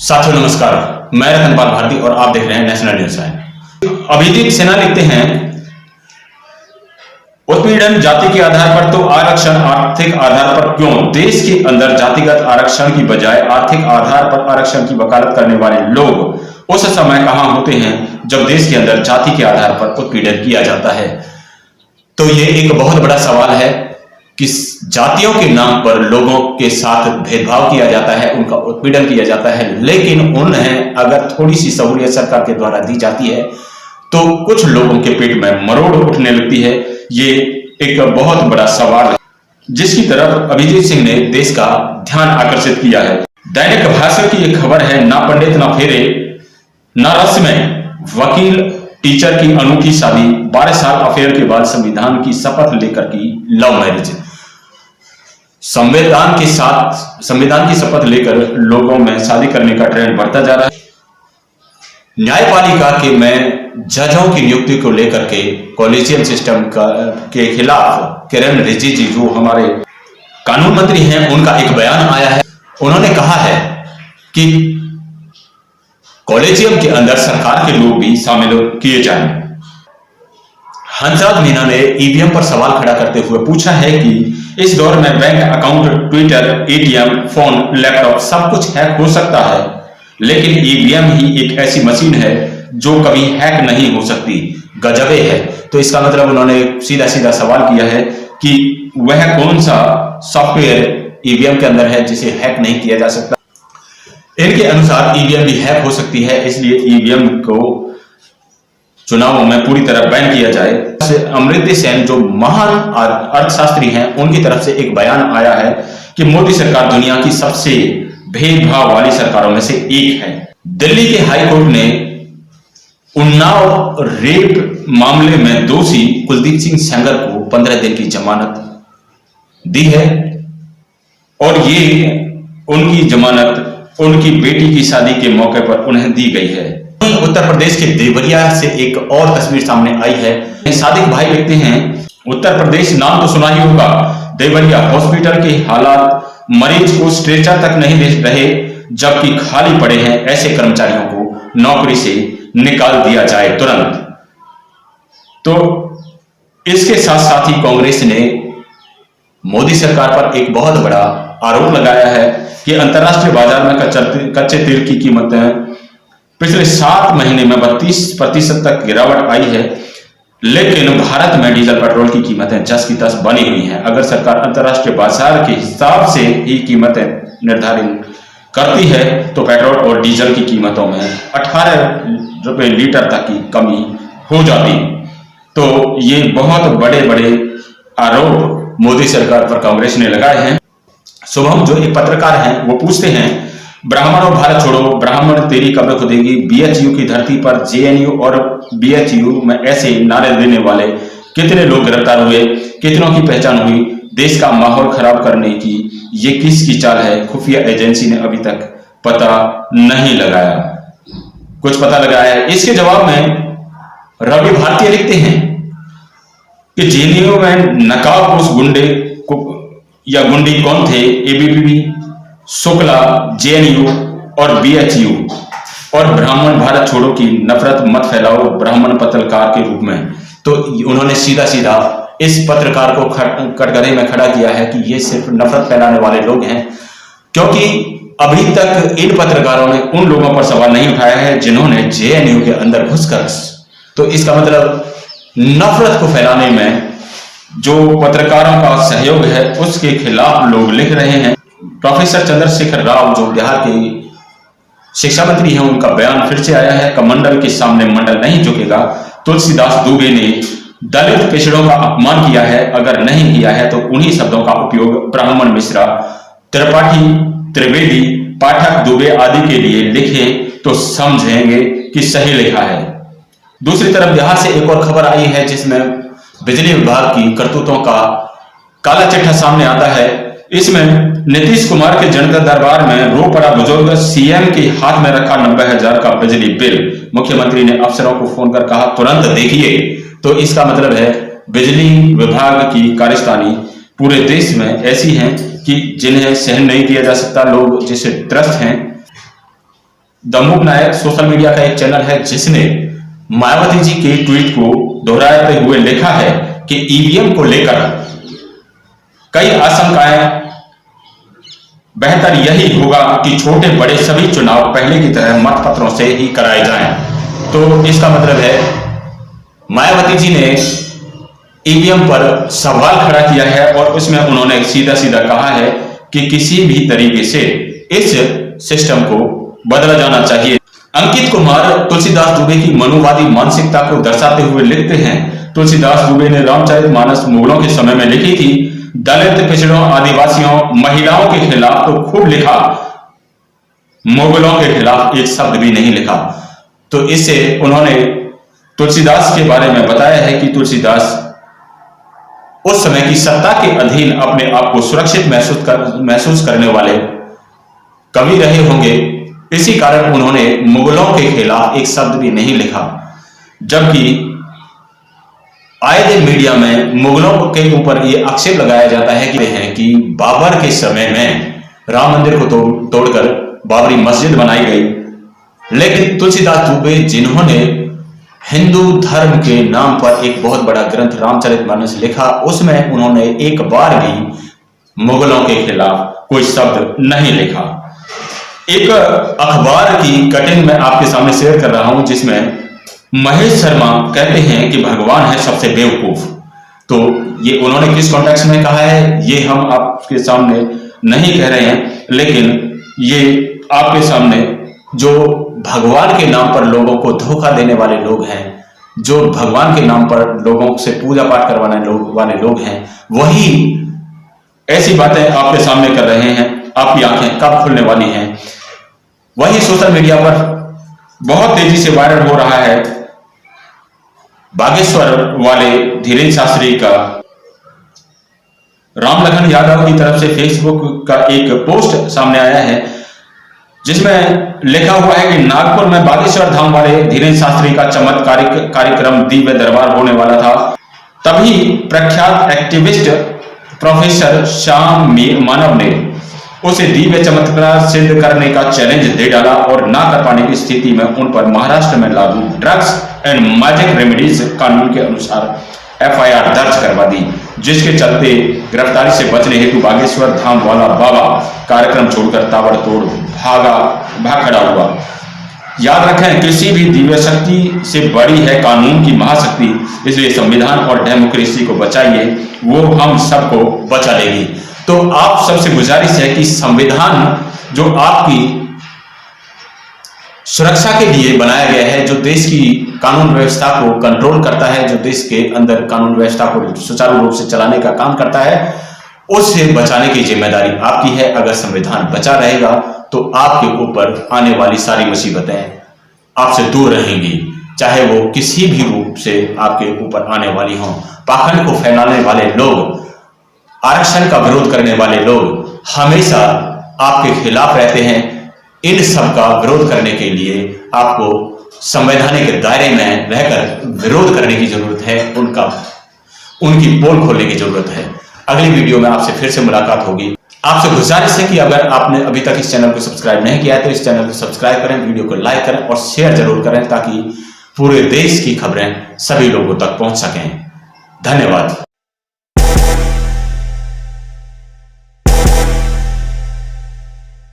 साथियों नमस्कार, मैं रतनपाल भारती और आप देख रहे हैं national news time. Abhijeet Sinha लिखते हैं, उत्पीड़न जाति के आधार पर तो आरक्षण आर्थिक आधार पर क्यों? देश के अंदर जातिगत आरक्षण की बजाय आर्थिक आधार पर आरक्षण की वकालत करने वाले लोग उस समय कहां होते हैं जब देश के अंदर जाति के आधार पर उत्पीड़न किया जाता है। तो ये एक बहुत बड़ा सवाल है कि जातियों के नाम पर लोगों के साथ भेदभाव किया जाता है, उनका उत्पीड़न किया जाता है, लेकिन उन्हें अगर थोड़ी सी सहूलियत सरकार के द्वारा दी जाती है तो कुछ लोगों के पेट में मरोड़ उठने लगती है। ये एक बहुत बड़ा सवाल है जिसकी तरफ अभिजीत सिंह ने देश का ध्यान आकर्षित किया है। दैनिक भास्कर की एक खबर है, ना पंडित ना फेरे ना रस्में, वकील टीचर की अनूठी शादी, 12 साल अफेयर के बाद संविधान की शपथ लेकर की लव मैरिज। संविधान की शपथ लेकर लोगों में शादी करने का ट्रेंड बढ़ता जा रहा है। न्यायपालिका के में जजों की नियुक्ति को लेकर के कॉलेजियम सिस्टम के खिलाफ किरण रिजिजू जो हमारे कानून मंत्री हैं, उनका एक बयान आया है। उन्होंने कहा है कि कॉलेजियम के अंदर सरकार के लोग भी शामिल किए जाएं। हंसराज मीना ने ईवीएम पर सवाल खड़ा करते हुए पूछा है कि इस दौर में bank account, Twitter, ATM, phone, laptop सब कुछ हैक हो सकता है, लेकिन ईवीएम ही एक ऐसी मशीन है जो कभी हैक नहीं हो सकती। गजबे है। तो इसका मतलब उन्होंने सीधा सीधा सवाल किया है कि वह कौन सा सॉफ्टवेयर ईवीएम के अंदर है जिसे हैक नहीं किया जा सकता। इनके अनुसार ईवीएम भी हैक हो सकती है, इसलिए ईवीएम को चुनावों में पूरी तरह बैन किया जाए। अमृत सेन जो महान अर्थशास्त्री हैं, उनकी तरफ से एक बयान आया है कि मोदी सरकार दुनिया की सबसे भेदभाव वाली सरकारों में से एक है। दिल्ली के हाई कोर्ट ने उन्नाव रेप मामले में दोषी कुलदीप सिंह सेंगर को 15 दिन की जमानत दी है और ये उनकी जमानत उनकी बेटी की शादी के मौके पर उन्हें दी गई है। उत्तर प्रदेश के देवरिया से एक और तस्वीर सामने आई है। सादिक भाई लिखते हैं, उत्तर प्रदेश नाम तो सुना ही होगा, देवरिया हॉस्पिटल के हालात, मरीज को स्ट्रेचर तक नहीं दे रहे जबकि खाली पड़े हैं, ऐसे कर्मचारियों को नौकरी से निकाल दिया जाए तुरंत। तो इसके साथ साथ ही कांग्रेस ने मोदी सरकार पर एक बहुत बड़ा आरोप लगाया है कि अंतरराष्ट्रीय बाजार में कच्चे तेल की कीमतें पिछले 7 महीने में 32% तक गिरावट आई है, लेकिन भारत में डीजल पेट्रोल की कीमतें 10 की 10 बनी हुई हैं। अगर सरकार अंतरराष्ट्रीय बाजार के हिसाब से ही कीमतें निर्धारित करती है तो पेट्रोल और डीजल की कीमतों में 18 रुपए लीटर तक की कमी हो जाती। तो ये बहुत बड़े बड़े आरोप मोदी सरकार पर कांग्रेस ने लगाए हैं। शुभम जो एक पत्रकार हैं, वो पूछते हैं, ब्राह्मणों भारत छोड़ो, ब्राह्मण तेरी कब्र खुदेगी, बीएचयू की धरती पर जेएनयू और बीएचयू में ऐसे नारे देने वाले कितने लोग गिरफ्तार हुए, कितनों की पहचान हुई? देश का माहौल खराब करने की ये किसकी चाल है? खुफिया एजेंसी ने अभी तक पता नहीं लगाया। कुछ पता लगाया है? इसके जवाब में रवि भारतीय लिखते हैं कि जेएनयू में नकाबपोश गुंडे या गुंडी कौन थे? एबीवीपी, शुक्ला, जेएनयू और बीएचयू और ब्राह्मण भारत छोड़ो की नफरत मत फैलाओ ब्राह्मण पत्रकार के रूप में। तो उन्होंने सीधा सीधा इस पत्रकार को कटघरे में खड़ा किया है कि ये सिर्फ नफरत फैलाने वाले लोग हैं, क्योंकि अभी तक इन पत्रकारों ने उन लोगों पर सवाल नहीं उठाया है जिन्होंने जेएनयू के अंदर घुसकर, तो इसका मतलब नफरत को फैलाने में जो पत्रकारों का सहयोग है उसके खिलाफ लोग लिख रहे हैं। प्रोफेसर चंद्रशेखर राव जो बिहार के शिक्षा मंत्री हैं, उनका बयान फिर से आया है, कमंडल के सामने मंडल नहीं झुकेगा। तुलसीदास दुबे ने दलित पिछड़ों का अपमान किया है, अगर नहीं किया है तो उन्हीं शब्दों का उपयोग ब्राह्मण, मिश्रा, त्रिपाठी, त्रिवेदी, पाठक, दुबे आदि के लिए लिखे तो समझेंगे कि सही लिखा है। दूसरी तरफ बिहार से एक और खबर आई है जिसमें बिजली विभाग की करतूतों का काला चिट्ठा सामने आता है। इसमें नीतीश कुमार के जनता दरबार में रो पड़ा बुजुर्ग, सीएम के हाथ में रखा 90,000 का बिजली बिल। मुख्यमंत्री ने अफसरों को फोन कर कहा तुरंत देखिए। तो इसका मतलब है बिजली विभाग की कार्यशैली पूरे देश में ऐसी है कि जिन्हें सहन नहीं किया जा सकता, लोग जिससे त्रस्त हैं the move Nayak social media का एक चैनल है जिसने मायावती जी के ट्वीट को दोहराते हुए लिखा है कि ईवीएम को लेकर कई आशंकाएं, बेहतर यही होगा कि छोटे बड़े सभी चुनाव पहले की तरह मतपत्रों से ही कराए जाएं। तो इसका मतलब है मायावती जी ने ईवीएम पर सवाल खड़ा किया है और उसमें उन्होंने सीधा सीधा कहा है कि किसी भी तरीके से इस सिस्टम को बदला जाना चाहिए। अंकित कुमार तुलसीदास दुबे की मनुवादी मानसिकता को दर्शाते हुए लिखते हैं, तुलसीदास दुबे ने रामचरितमानस मुगलों के समय में लिखी थी। दलित, पिछड़ों, आदिवासियों, महिलाओं के खिलाफ तो खूब लिखा, मुगलों के खिलाफ एक शब्द भी नहीं लिखा। तो इससे उन्होंने तुलसीदास के बारे में बताया है कि तुलसीदास उस समय की सत्ता के अधीन अपने आप को सुरक्षित महसूस करने वाले कवि रहे होंगे, इसी कारण उन्होंने मुगलों के खिलाफ एक शब्द भी नहीं लिखा। जबकि आए दिन मीडिया में मुगलों के ऊपर यह आक्षेप लगाया जाता है कि बाबर के समय में राम मंदिर को तोड़कर बाबरी मस्जिद बनाई गई, लेकिन तुलसीदास दुबे जिन्होंने हिंदू धर्म के नाम पर एक बहुत बड़ा ग्रंथ रामचरितमानस लिखा, उसमें उन्होंने एक बार भी मुगलों के खिलाफ कोई शब्द नहीं लिखा। एक अखबार की कटिंग में आपके सामने शेयर कर रहा हूं जिसमें महेश शर्मा कहते हैं कि भगवान है सबसे बेवकूफ। तो ये उन्होंने किस कॉन्टेक्स्ट में कहा है ये हम आपके सामने नहीं कह रहे हैं, लेकिन ये आपके सामने जो भगवान के नाम पर लोगों को धोखा देने वाले लोग हैं, जो भगवान के नाम पर लोगों से पूजा पाठ करवाने वाले लोग हैं, वही ऐसी बातें आपके सामने कर रहे हैं। आपकी आंखें कब खुलने वाली हैं? वही सोशल मीडिया पर बहुत तेजी से वायरल हो रहा है बागेश्वर वाले धीरेन्द्र शास्त्री का राम लखन यादव की तरफ से फेसबुक का एक पोस्ट सामने आया है जिसमें लिखा हुआ है कि नागपुर में बागेश्वर धाम वाले धीरेन्द्र शास्त्री का चमत्कारिक कार्यक्रम दिव्य दरबार होने वाला था। तभी प्रख्यात एक्टिविस्ट प्रोफेसर श्याम मानव ने उसे दिव्य चमत्कार सिद्ध करने का चैलेंज दे डाला और ना कर पाने की स्थिति में उन पर महाराष्ट्र में लागू ड्रग्स एंड मैजिक रेमेडीज कानून के अनुसार एफआईआर दर्ज करवा दी, जिसके चलते गिरफ्तारी से बचने हेतु बागेश्वर धाम वाला बाबा कार्यक्रम छोड़कर ताबड़तोड़ भाग खड़ा हुआ। याद रखें, किसी भी दिव्य शक्ति से बड़ी है कानून की महाशक्ति, इसलिए संविधान और डेमोक्रेसी को बचाइए, वो हम सबको बचा लेगी। तो आप सबसे गुजारिश है कि संविधान जो आपकी सुरक्षा के लिए बनाया गया है, जो देश की कानून व्यवस्था को कंट्रोल करता है, जो देश के अंदर कानून व्यवस्था को सुचारू रूप से चलाने का काम करता है, उससे बचाने की जिम्मेदारी आपकी है। अगर संविधान बचा रहेगा तो आपके ऊपर आने वाली सारी मुसीबतें आपसे दूर रहेंगी, चाहे वो किसी भी रूप से आपके ऊपर आने वाली हों। पाखंड को फैलाने वाले लोग, आरक्षण का विरोध करने वाले लोग हमेशा आपके खिलाफ रहते हैं। इन सब का विरोध करने के लिए आपको संवैधानिक दायरे में रहकर विरोध करने की जरूरत है, उनकी पोल खोलने की जरूरत है। अगली वीडियो में आपसे फिर से मुलाकात होगी। आपसे गुजारिश है कि अगर आपने अभी तक इस चैनल को सब्सक्राइब नहीं किया है तो इस चैनल को सब्सक्राइब करें, वीडियो को लाइक करें और शेयर जरूर करें ताकि पूरे देश की खबरें सभी लोगों तक पहुंच सकें। धन्यवाद।